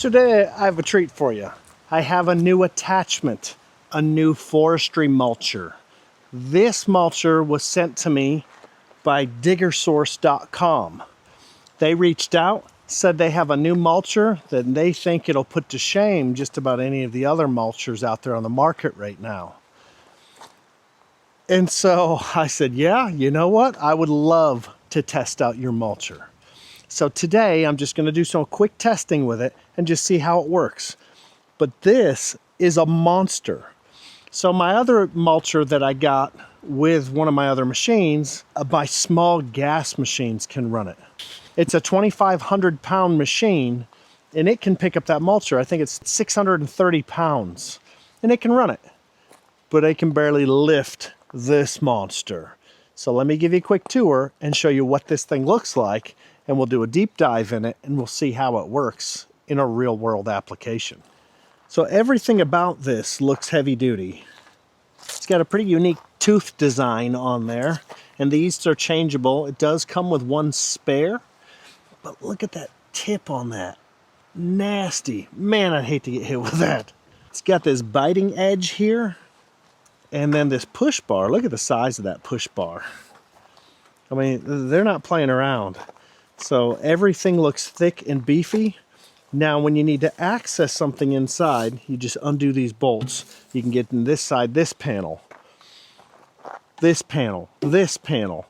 So today I have a treat for you. I have a new attachment, a new forestry mulcher. This mulcher was sent to me by DiggerSource.com. They reached out, said they have a new mulcher that they think it'll put to shame just about any of the other mulchers out there on the market right now. And so I said, yeah, you know what? I would love to test out your mulcher. So today I'm just going to do some quick testing with it and just see how it works. But this is a monster. So my other mulcher that I got with one of my other machines, my small gas machines can run it. It's a 2,500 pound machine and it can pick up that mulcher. I think it's 630 pounds and it can run it, but it can barely lift this monster. So let me give you a quick tour and show you what this thing looks like, and we'll do a deep dive in it and we'll see how it works in a real world application. So everything about this looks heavy duty. It's got a pretty unique tooth design on there, and these are changeable. It does come with one spare, but look at that tip on that. Nasty. Man, I'd hate to get hit with that. It's got this biting edge here, and then this push bar. Look at the size of that push bar. I mean, they're not playing around. So everything looks thick and beefy. Now, when you need to access something inside, you just undo these bolts. You can get in this side, this panel, this panel, this panel.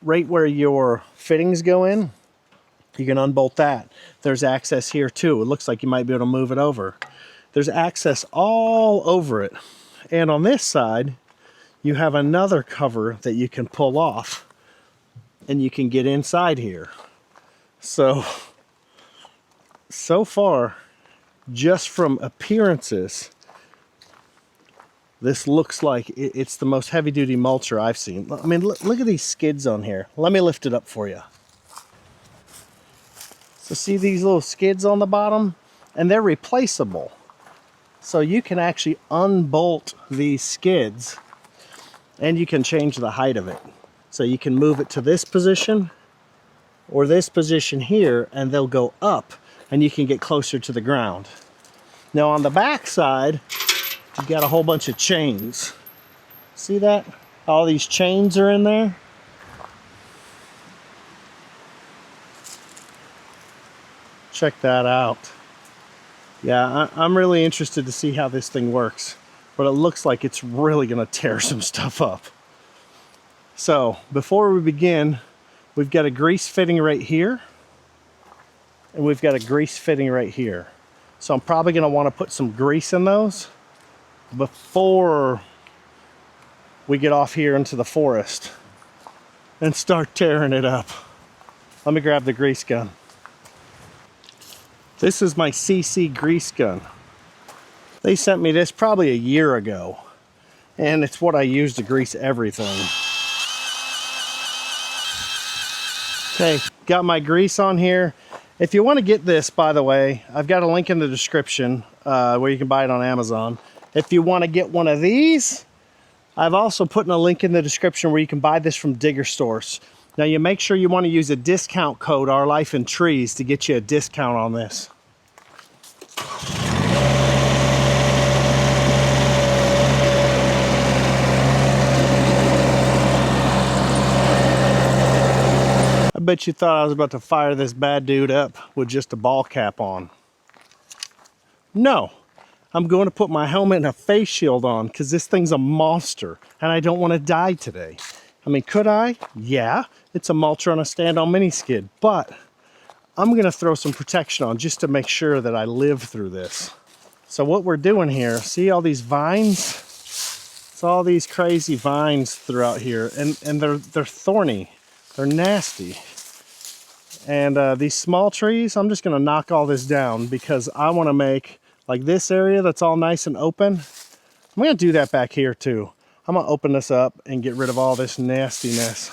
Right where your fittings go in, you can unbolt that. There's access here too. It looks like you might be able to move it over. There's access all over it. And on this side, you have another cover that you can pull off and you can get inside here. So far, just from appearances, this looks like it's the most heavy-duty mulcher I've seen. I mean, look at these skids on here. Let me lift it up for you. So see these little skids on the bottom? And they're replaceable. So you can actually unbolt these skids and you can change the height of it. So you can move it to this position or this position here, and they'll go up and you can get closer to the ground. Now on the back side, you've got a whole bunch of chains. See that? All these chains are in there. Check that out. Yeah, I'm really interested to see how this thing works, but it looks like it's really gonna tear some stuff up. So before we begin, we've got a grease fitting right here, and we've got a grease fitting right here. So I'm probably gonna wanna put some grease in those before we get off here into the forest and start tearing it up. Let me grab the grease gun. This is my CC grease gun. They sent me this probably a year ago, and it's what I use to grease everything. Okay, got my grease on here. If you want to get this, by the way, I've got a link in the description where you can buy it on Amazon. If you want to get one of these, I've also put in a link in the description where you can buy this from DiggerSource. Now you make sure you want to use a discount code OurLifeInTrees to get you a discount on this. I bet you thought I was about to fire this bad dude up with just a ball cap on. No, I'm going to put my helmet and a face shield on because this thing's a monster and I don't want to die today. I mean, could I? Yeah, it's a mulcher on a stand-on mini skid, but I'm gonna throw some protection on just to make sure that I live through this. So what we're doing here, see all these vines? It's all these crazy vines throughout here, and they're thorny, they're nasty. And these small trees, I'm just gonna knock all this down because I wanna make, like this area that's all nice and open, I'm gonna do that back here too. I'm gonna open this up and get rid of all this nastiness.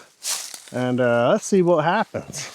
And let's see what happens.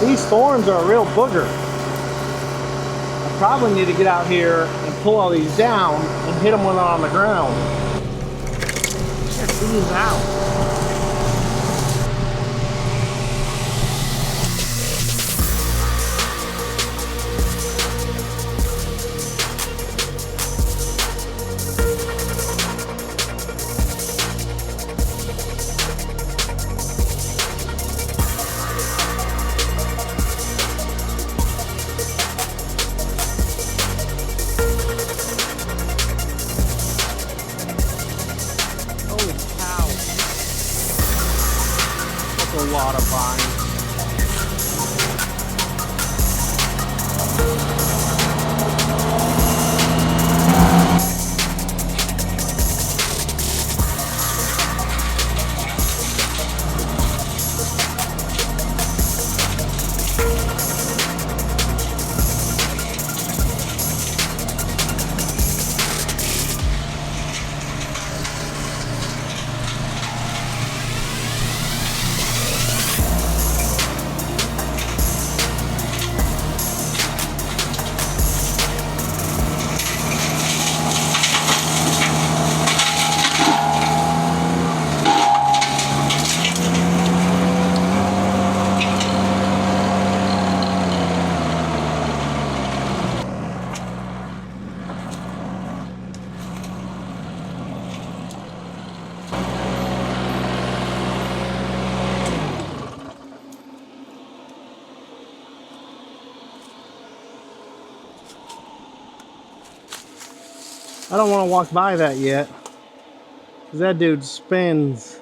these thorns are a real booger. I probably need to get out here and pull all these down and hit them when they're on the ground. Check these out. A lot of vines. I don't want to walk by that yet, because that dude spins.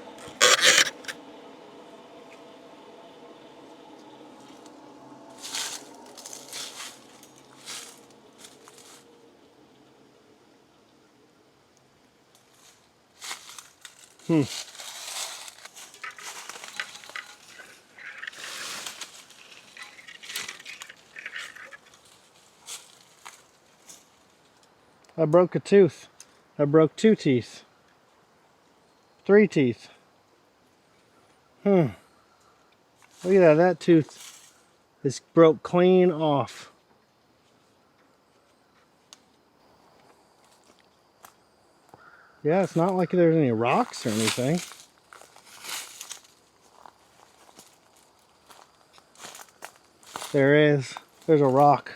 I broke a tooth. I broke 2 teeth. 3 teeth. Look at that. That tooth is broke clean off. Yeah, it's not like there's any rocks or anything. There is. There's a rock.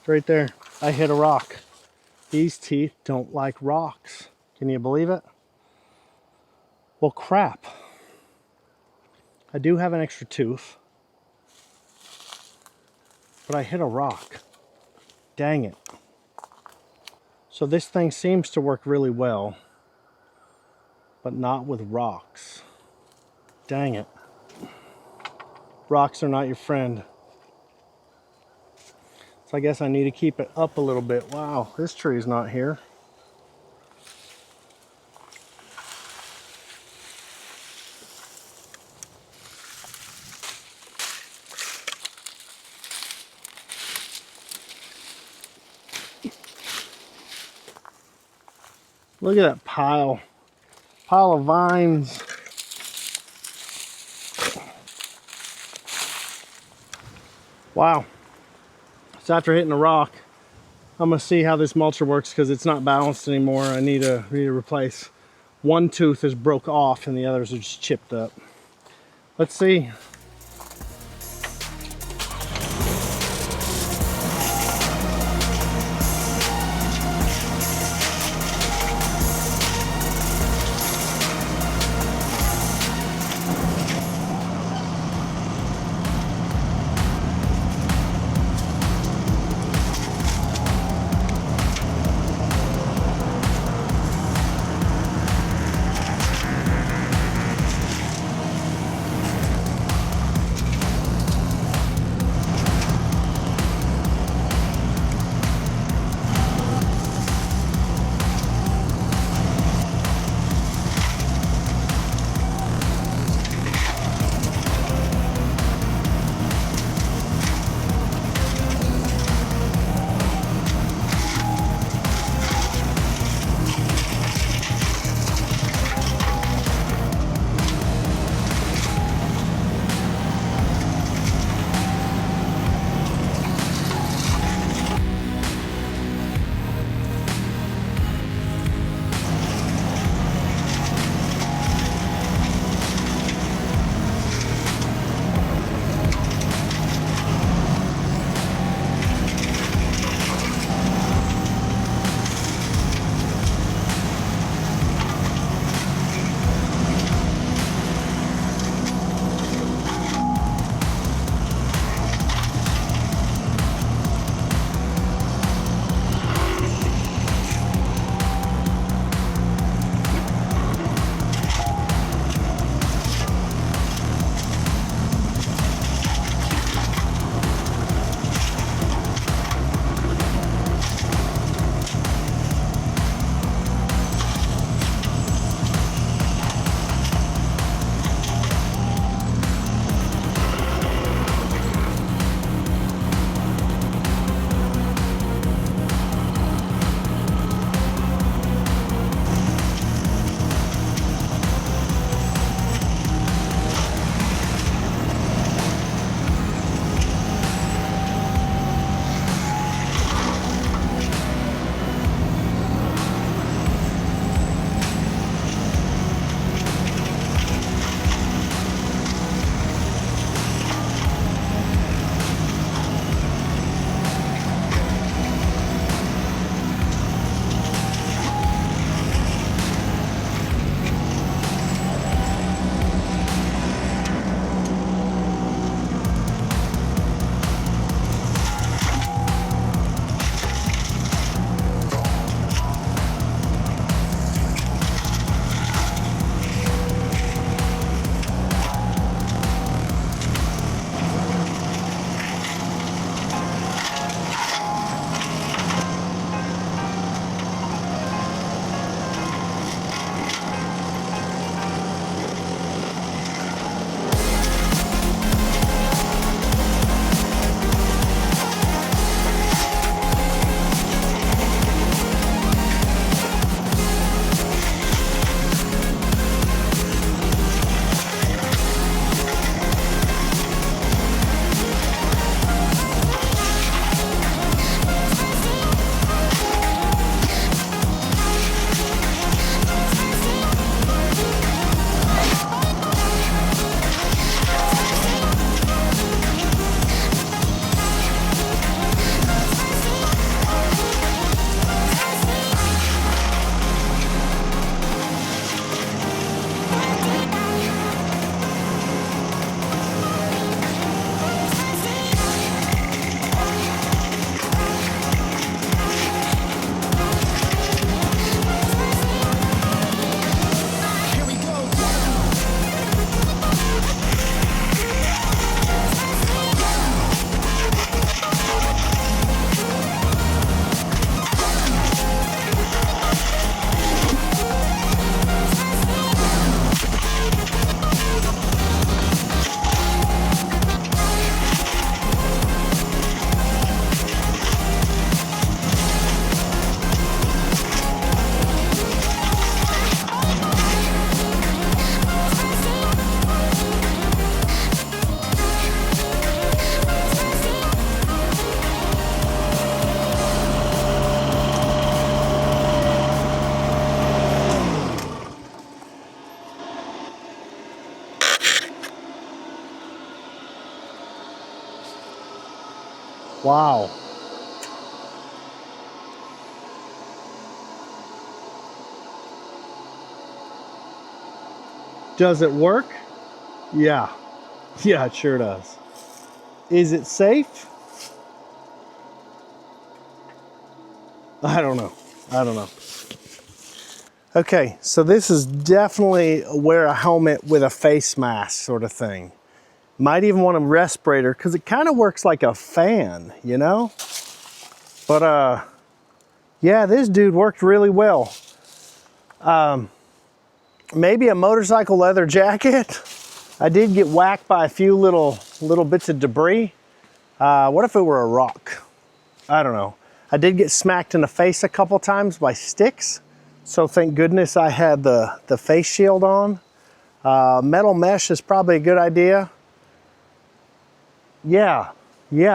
Right there. I hit a rock. These teeth don't like rocks. Can you believe it? Well, crap. I do have an extra tooth, but I hit a rock. Dang it. So this thing seems to work really well, but not with rocks. Dang it. Rocks are not your friend. So I guess I need to keep it up a little bit. Wow, this tree's not here. Look at that pile of vines. Wow. So after hitting a rock, I'm gonna see how this mulcher works because it's not balanced anymore. I need to replace. One tooth is broke off and the others are just chipped up. Let's see. Wow. Does it work? Yeah. Yeah, it sure does. Is it safe? I don't know. I don't know. Okay, so this is definitely wear a helmet with a face mask sort of thing. Might even want a respirator because it kind of works like a fan, you know? But yeah, this dude worked really well. Maybe a motorcycle leather jacket. I did get whacked by a few little bits of debris. What if it were a rock? I don't know. I did get smacked in the face a couple times by sticks. So thank goodness I had the face shield on. Metal mesh is probably a good idea. Yeah,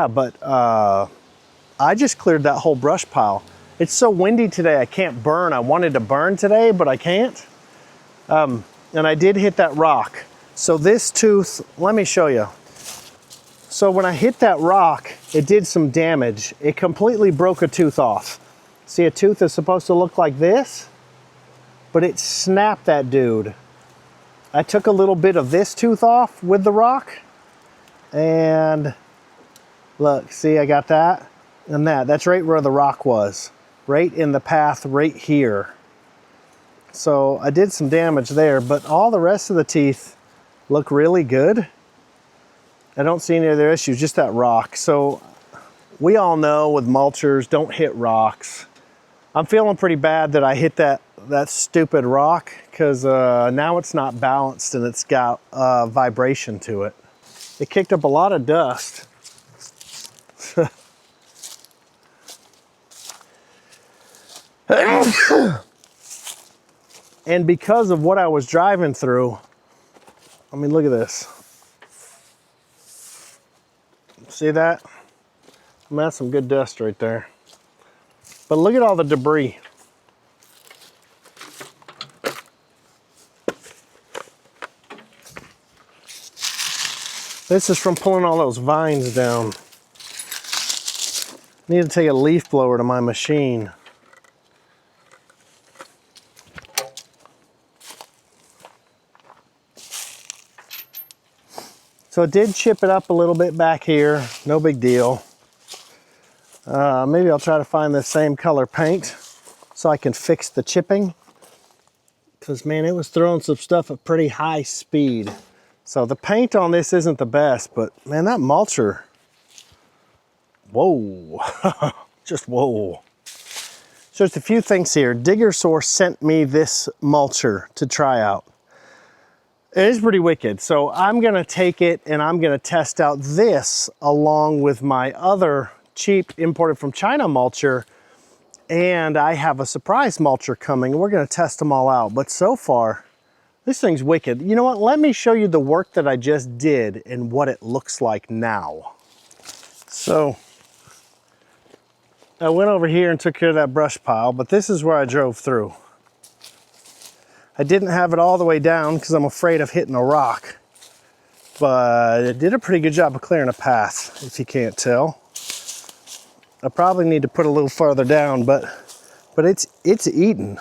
but I just cleared that whole brush pile. It's so windy today I can't burn. I wanted to burn today, but I can't. And I did hit that rock. So this tooth, let me show you. So when I hit that rock, it did some damage. It completely broke a tooth off. See, a tooth is supposed to look like this, but it snapped that dude. I took a little bit of this tooth off with the rock, and look, see, I got that and that. That's right where the rock was, right in the path right here. So I did some damage there, but all the rest of the teeth look really good. I don't see any other issues, just that rock. So we all know with mulchers, don't hit rocks. I'm feeling pretty bad that I hit that stupid rock because now it's not balanced and it's got vibration to it. It kicked up a lot of dust. And because of what I was driving through, I mean, look at this. See that? I mean, that's some good dust right there. But look at all the debris. This is from pulling all those vines down. Need to take a leaf blower to my machine. So it did chip it up a little bit back here, no big deal. Maybe I'll try to find the same color paint so I can fix the chipping. Because man, it was throwing some stuff at pretty high speed. So the paint on this isn't the best, but man, that mulcher, whoa, just whoa. So just a few things here. DiggerSource sent me this mulcher to try out. It is pretty wicked. So I'm gonna take it and I'm gonna test out this along with my other cheap imported from China mulcher. And I have a surprise mulcher coming. We're gonna test them all out. But so far, this thing's wicked. You know what? Let me show you the work that I just did and what it looks like now. So I went over here and took care of that brush pile, but this is where I drove through. I didn't have it all the way down because I'm afraid of hitting a rock, but it did a pretty good job of clearing a path, if you can't tell. I probably need to put a little farther down, but it's eating.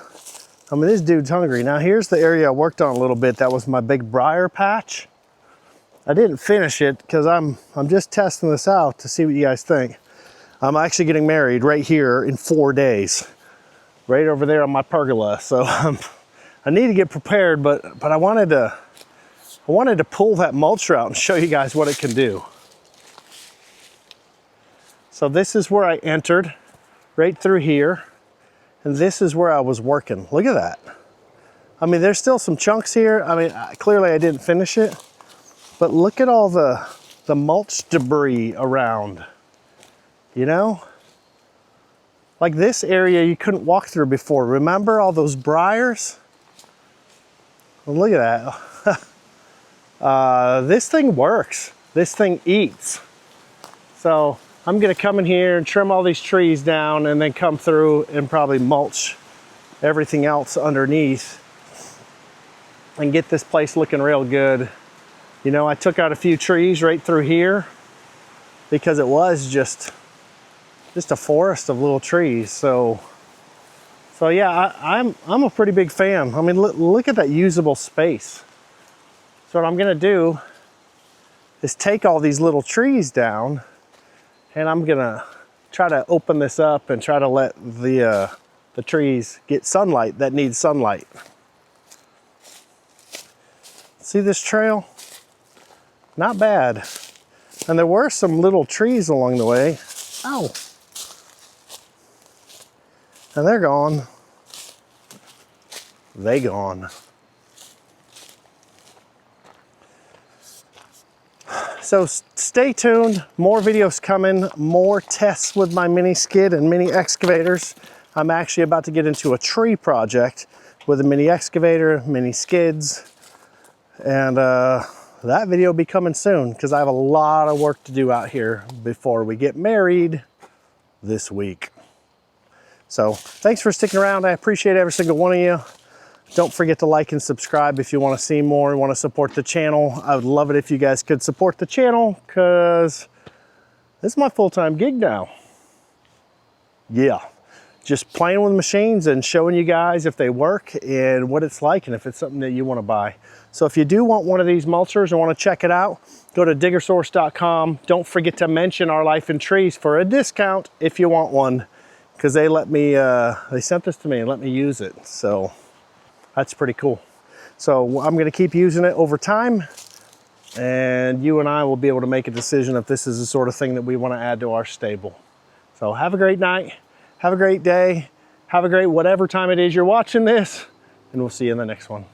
I mean, this dude's hungry. Now here's the area I worked on a little bit. That was my big briar patch. I didn't finish it because I'm just testing this out to see what you guys think. I'm actually getting married right here in 4 days, right over there on my pergola. So I need to get prepared, but I wanted to pull that mulcher out and show you guys what it can do. So this is where I entered, right through here, and this is where I was working. Look at that. I mean, there's still some chunks here. I mean, clearly I didn't finish it, but look at all the mulch debris around, you know? Like this area you couldn't walk through before. Remember all those briars? Well, look at that. This thing works. This thing eats. So I'm gonna come in here and trim all these trees down and then come through and probably mulch everything else underneath and get this place looking real good. You know, I took out a few trees right through here because it was just just a forest of little trees. So yeah, I'm a pretty big fan. I mean, look at that usable space. So what I'm gonna do is take all these little trees down, and I'm gonna try to open this up and try to let the trees get sunlight that needs sunlight. See this trail? Not bad. And there were some little trees along the way. Ow! And they're gone. They gone. So stay tuned, more videos coming, more tests with my mini skid and mini excavators. I'm actually about to get into a tree project with a mini excavator, mini skids, and that video will be coming soon because I have a lot of work to do out here before we get married this week. So thanks for sticking around. I appreciate every single one of you. Don't forget to like and subscribe if you want to see more and want to support the channel. I would love it if you guys could support the channel because this is my full-time gig now. Yeah, just playing with machines and showing you guys if they work and what it's like and if it's something that you want to buy. So if you do want one of these mulchers or want to check it out, go to DiggerSource.com. Don't forget to mention OurLifeInTrees for a discount if you want one, because they let me, they sent this to me and let me use it. So that's pretty cool. So I'm gonna keep using it over time, and you and I will be able to make a decision if this is the sort of thing that we want to add to our stable. So have a great night, have a great day, have a great whatever time it is you're watching this, and we'll see you in the next one.